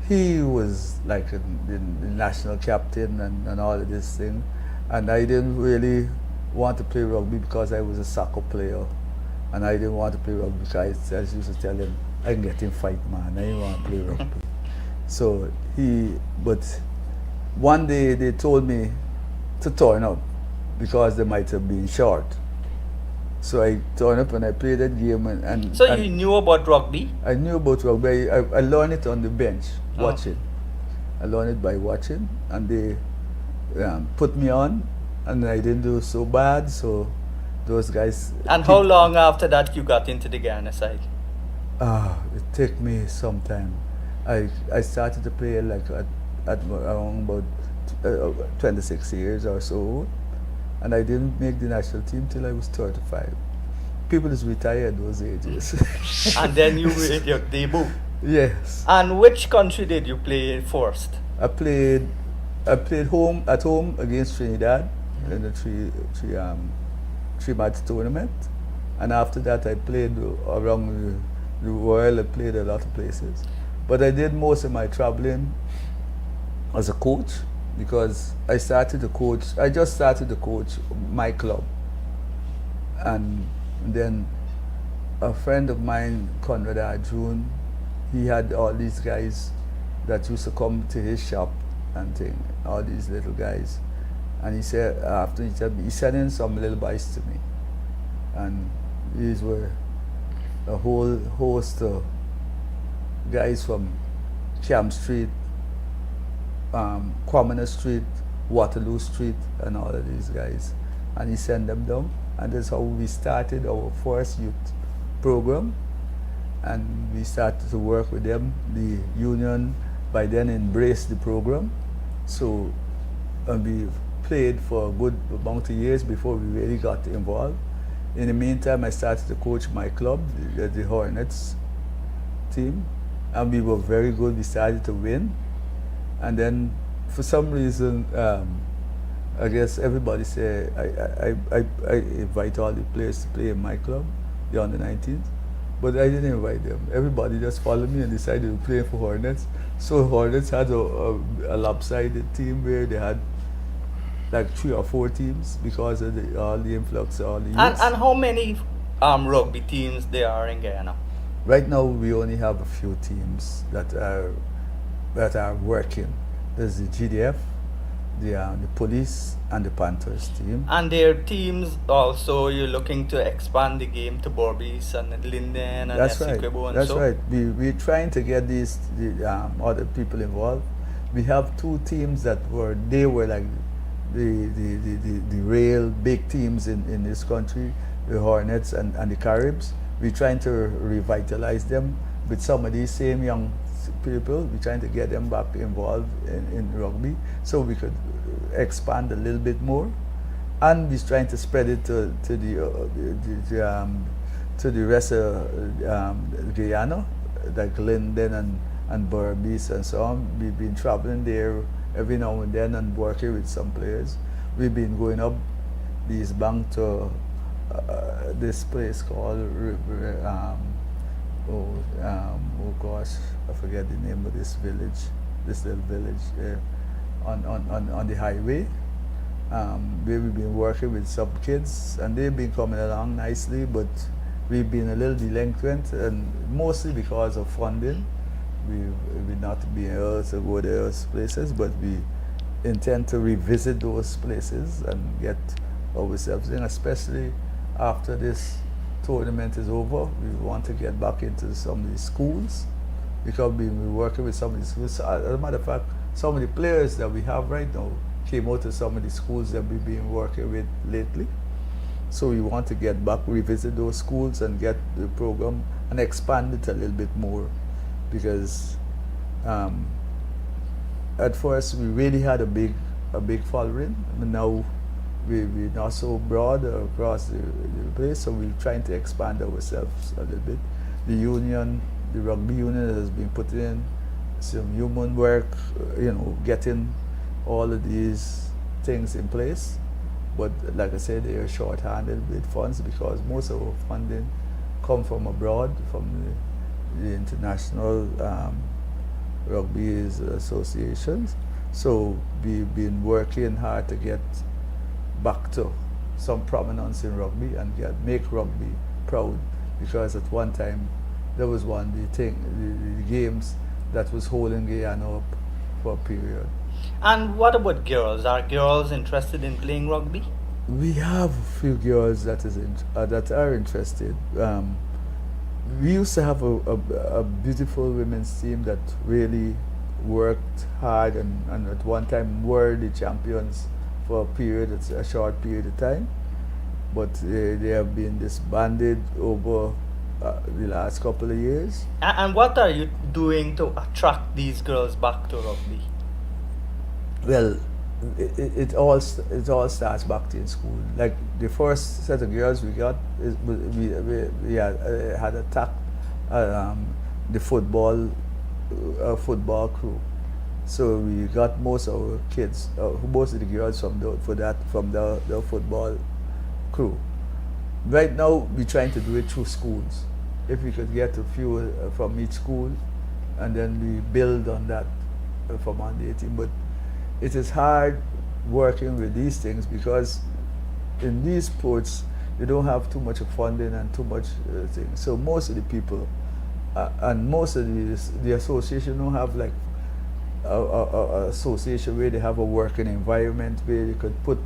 he was like the national captain and all of this thing. And I didn't really want to play rugby because I was a soccer player. And I didn't want to play rugby because I used to tell him, I can get in fight, man. I didn't want to play rugby. So but one day they told me to turn up because they might have been short. So I turned up and I played that game. So you knew about rugby? I knew about rugby. I learned it on the bench, watching. I learned it by watching, and they put me on, and I didn't do so bad, so those guys... And how long after that you got into the Ghana side? It took me some time. I started to play like at around about 26 years or so, and I didn't make the national team till I was 35. People is retired those ages. And then you made your debut. Yes. And which country did you play first? I played at home against Trinidad in the three match tournament, and after that I played around the world. I played a lot of places, but I did most of my traveling as a coach, because I just started to coach my club, and then a friend of mine, Conrad Arjun, he had all these guys that used to come to his shop and thing, all these little guys, and he said after he sent in some little boys to me, and these were a whole host of guys from Camp Street, Commoner Street, Waterloo Street, and all of these guys, and he sent them down, and that's how we started our first youth program, and we started to work with them. The union by then embraced the program, so and we played for a good amount of years before we really got involved. In the meantime, I started to coach my club, the Hornets team, and we were very good. We started to win. And then, for some reason, I guess everybody said I invite all the players to play in my club, the under-19s, but I didn't invite them. Everybody just followed me and decided to play for Hornets. So Hornets had a lopsided team where they had like 3 or 4 teams because of all the influx of all the youths. And how many rugby teams there are in Guyana? Right now, we only have a few teams that are working. There's the GDF, the police and the Panthers team. And their teams also, you're looking to expand the game to Borbies and Linden and That's right. Essequibo and That's so. right. We're trying to get the other people involved. We have two teams that were like the real big teams in this country, the Hornets and the Caribs. We're trying to revitalize them with some of these same young people. We're trying to get them back involved in rugby so we could expand a little bit more, and we're trying to spread it to the rest of Guyana, like Linden and Berbice and so on. We've been traveling there every now and then and working with some players. We've been going up the East Bank to this place called oh gosh, I forget the name of this village, this little village on the highway, where we've been working with some kids, and they've been coming along nicely, but we've been a little delinquent, and mostly because of funding. We've not been able to go to those places, but we intend to revisit those places and get ourselves in, especially after this tournament is over. We want to get back into some of these schools, because we're working with some of these schools. As a matter of fact, some of the players that we have right now came out of some of the schools that we've been working with lately. So we want to get back, revisit those schools and get the program and expand it a little bit more, because at first we really had a big following, and now we're not so broad across the place, so we're trying to expand ourselves a little bit. The union, the rugby union, has been putting in some human work, getting all of these things in place. But like I said, they are short-handed with funds, because most of our funding come from abroad, from the international rugby associations. So we've been working hard to get back to some prominence in rugby and make rugby proud, because at one time there was the games that was holding Guyana up for a period. And what about girls? Are girls interested in playing rugby? We have a few girls that are interested. We used to have a beautiful women's team that really worked hard and at one time were the champions for a short period of time, but they have been disbanded over the last couple of years. And what are you doing to attract these girls back to rugby? Well, it all starts back in school. Like the first set of girls we got, we had attacked the football crew. So we got most of our kids, most of the girls from the football crew. Right now, we're trying to do it through schools. If we could get a few from each school, and then we build on that from under 18. But it is hard working with these things, because in these sports, you don't have too much funding and too much things. So most of the people and most of the association don't have like a association where they have a working environment where you could put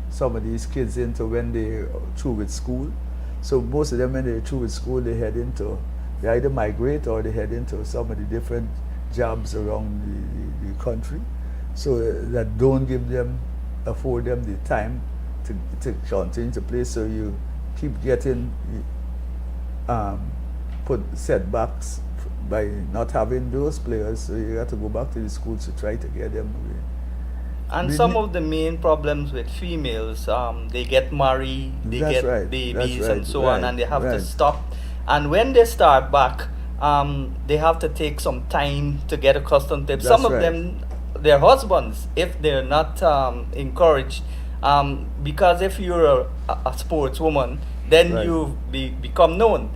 some of these kids into when they're through with school. So most of them, when they're through with school, they either migrate or they head into some of the different jobs around the country. So that don't afford them the time to continue to play. So you keep getting put setbacks by not having those players. So you have to go back to the schools to try to get them away. And some of the main problems with females, they get married, they get babies and so on, and they have to stop. And when they start back, they have to take some time to get accustomed to it. Some of them, their husbands, if they're not encouraged, because if you're a sportswoman, then you become known.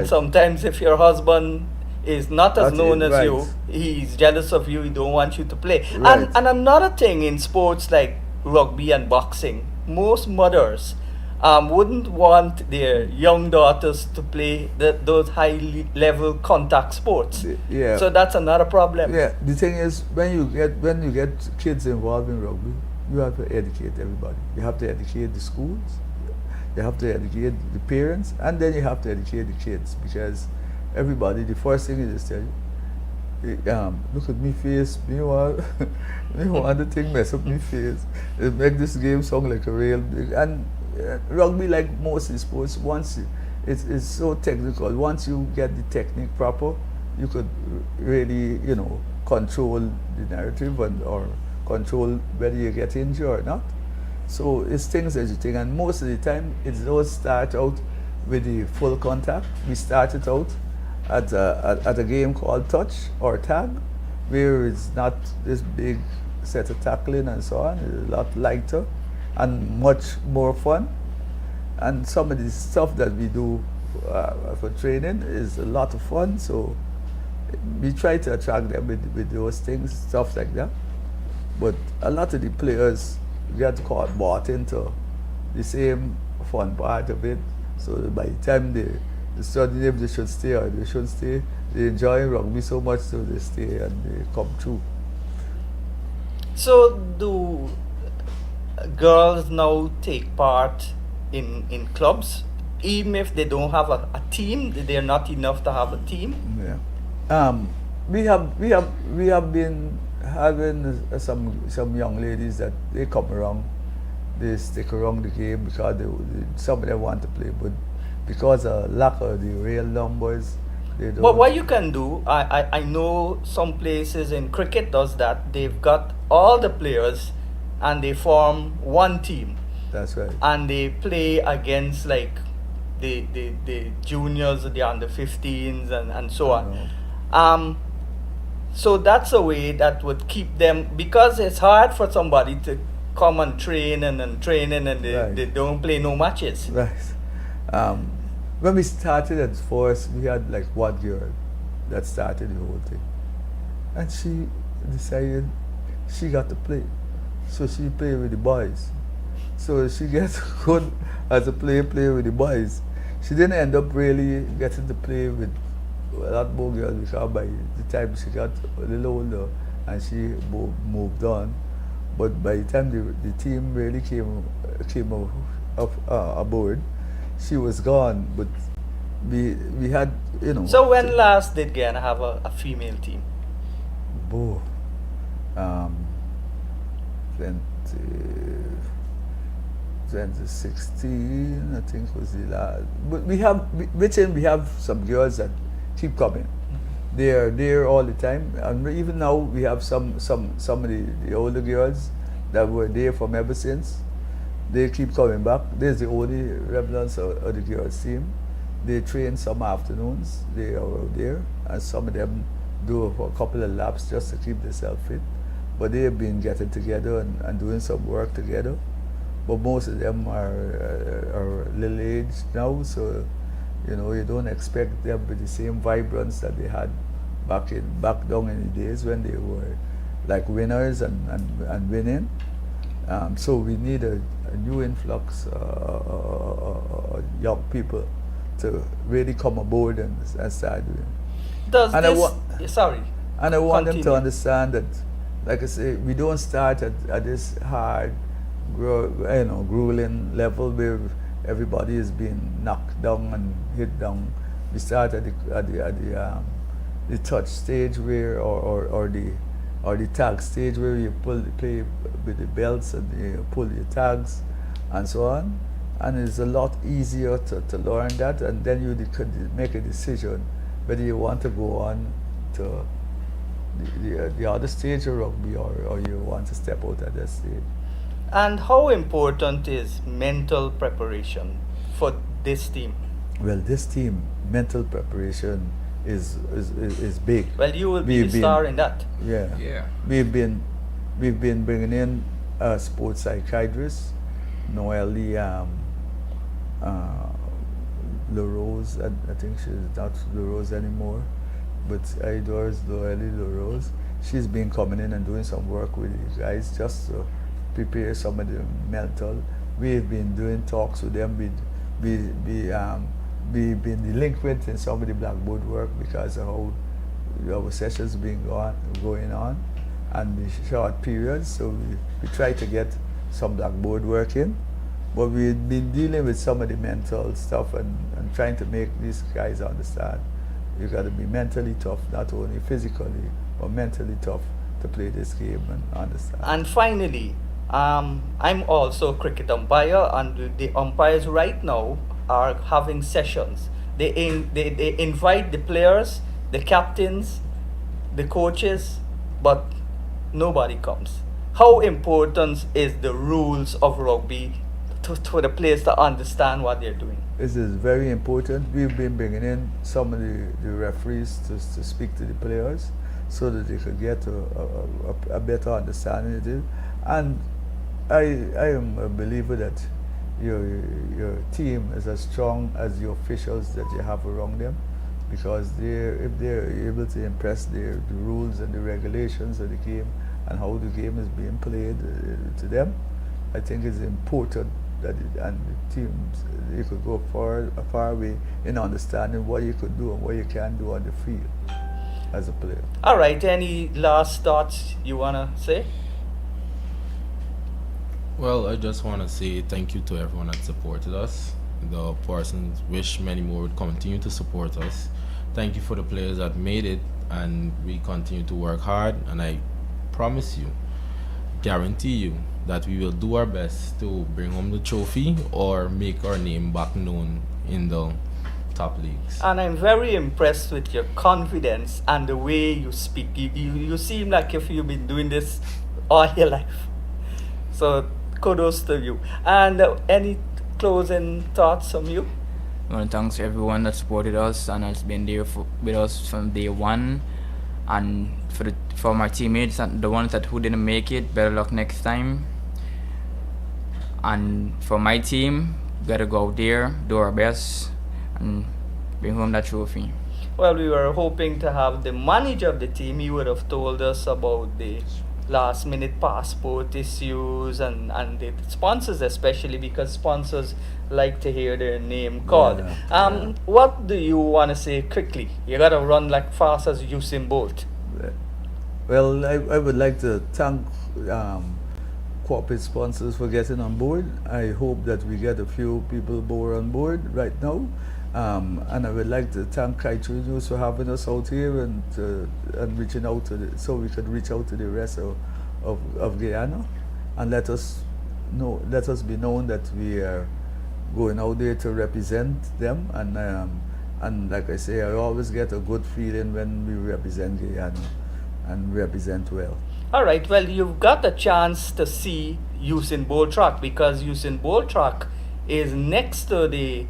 Sometimes if your husband is not as known as you, he's jealous of you, he don't want you to play. And another thing in sports like rugby and boxing, most mothers wouldn't want their young daughters to play those high-level contact sports. Yeah. So that's another problem. Yeah. The thing is, when you get kids involved in rugby, you have to educate everybody. You have to educate the schools. You have to educate the parents, and then you have to educate the kids, because everybody, the first thing is tell you, look at me face, me want the thing mess up me face. It make this game sound like a real big. And rugby, like most of the sports, it's so technical. Once you get the technique proper, you could really, control the narrative or control whether you get injured or not. So it's things that you think, and most of the time it does start out with the full contact. We started out at a game called touch or tag, where it's not this big set of tackling and so on. It's a lot lighter and much more fun. And some of the stuff that we do for training is a lot of fun. So we try to attract them with those things, stuff like that. But a lot of the players get bought into the same fun part of it. So by the time they study if they should stay or they shouldn't stay, they enjoy rugby so much, so they stay and they come through. So do girls now take part in clubs, even if they don't have a team? They're not enough to have a team. Yeah. We have been having some young ladies that they come around, they stick around the game because some of them want to play, but because of lack of the real numbers, they don't. But what you can do, I know some places in cricket does that. They've got all the players and they form one team. That's right. And they play against like the juniors, the under 15s and so on. So that's a way that would keep them, because it's hard for somebody to come and train and they don't play no matches. Right. When we started at first, we had like one girl that started the whole thing, and she decided she got to play, so she played with the boys. So she gets good as a player with the boys. She didn't end up really getting to play with a lot more girls, because by the time she got a little older and she moved on. But by the time the team really came aboard, she was gone. But we had, So when last did Guyana have a female team? 2016, I think, was the last. But we have some girls that keep coming. They are there all the time, and even now we have some of the older girls that were there from ever since. They keep coming back. There's the only remnants of the girls team. They train some afternoons. They are out there, and some of them do a couple of laps just to keep themselves fit. But they have been getting together and doing some work together. But most of them are little age now, so you don't expect them with the same vibrance that they had back down in the days when they were like winners and winning. So we need a new influx of young people to really come aboard and start doing. Sorry. And I want them to understand that, like I say, we don't start at this hard, grueling level where everybody is being knocked down and hit down. We start at the touch stage where, or the tag stage where you play with the belts and you pull your tags and so on. And it's a lot easier to learn that, and then you could make a decision whether you want to go on to the other stage of rugby or you want to step out at that stage. And how important is mental preparation for this team? Well, this team, mental preparation is big. Well, you will be the star in that. Yeah. We've been bringing in a sports psychiatrist, Noelle LaRose. I think she's not LaRose anymore, but Kaieteur's Noelle LaRose. She's been coming in and doing some work with you guys just to prepare some of the mental we've been doing talks with them. We've been delinquent in some of the blackboard work because of how our sessions been going on and the short periods. So we try to get some blackboard work in. But we've been dealing with some of the mental stuff and trying to make these guys understand you got to be mentally tough, not only physically, but mentally tough to play this game and understand. And finally, I'm also a cricket umpire, and the umpires right now are having sessions. They invite the players, the captains, the coaches, but nobody comes. How important is the rules of rugby for the players to understand what they're doing? This is very important. We've been bringing in some of the referees to speak to the players so that they could get a better understanding of it. And I am a believer that your team is as strong as the officials that you have around them, because if they're able to impress the rules and the regulations of the game and how the game is being played to them, I think it's important that and the teams, you could go a far way in understanding what you could do and what you can do on the field as a player. All right, any last thoughts you want to say? Well, I just want to say thank you to everyone that supported us. The persons wish many more would continue to support us. Thank you for the players that made it, and we continue to work hard, and I promise you, guarantee you, that we will do our best to bring home the trophy or make our name back known in the top leagues. And I'm very impressed with your confidence and the way you speak. You seem like if you've been doing this all your life. So kudos to you. And any closing thoughts from you? I want to thank everyone that supported us and has been there with us from day one. And for my teammates and the ones who didn't make it, better luck next time. And for my team, gotta go out there, do our best, and bring home that trophy. Well, we were hoping to have the manager of the team. He would have told us about the last minute passport issues and the sponsors, especially because sponsors like to hear their name called. What do you want to say quickly? You gotta run like fast as Usain Bolt. Well, I would like to thank corporate sponsors for getting on board. I hope that we get a few people more on board right now. And I would like to thank Kaieteur Radio for having us out here and reaching out so we could reach out to the rest of Guyana and let us be known that we are going out there to represent them. And like I say, I always get a good feeling when we represent Guyana and represent well. All right, well, you've got a chance to see Usain Bolt track, because Usain Bolt track is next to the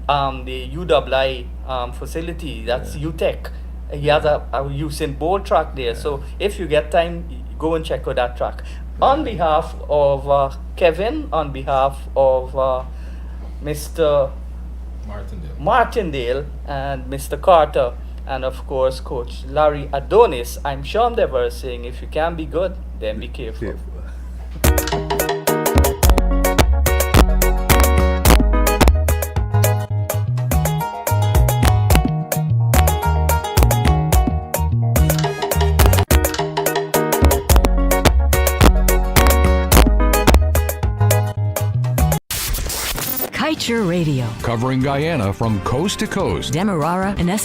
UWI facility. That's UTech. He has a Usain Bolt track there. So if you get time, go and check out that track. On behalf of Kevin, on behalf of Mr. Martindale and Mr. Carter, and of course Coach Larry Adonis, I'm Sean Dever saying, if you can be good, then be careful. Kaieteur Radio. Covering Guyana from coast to coast. Demerara and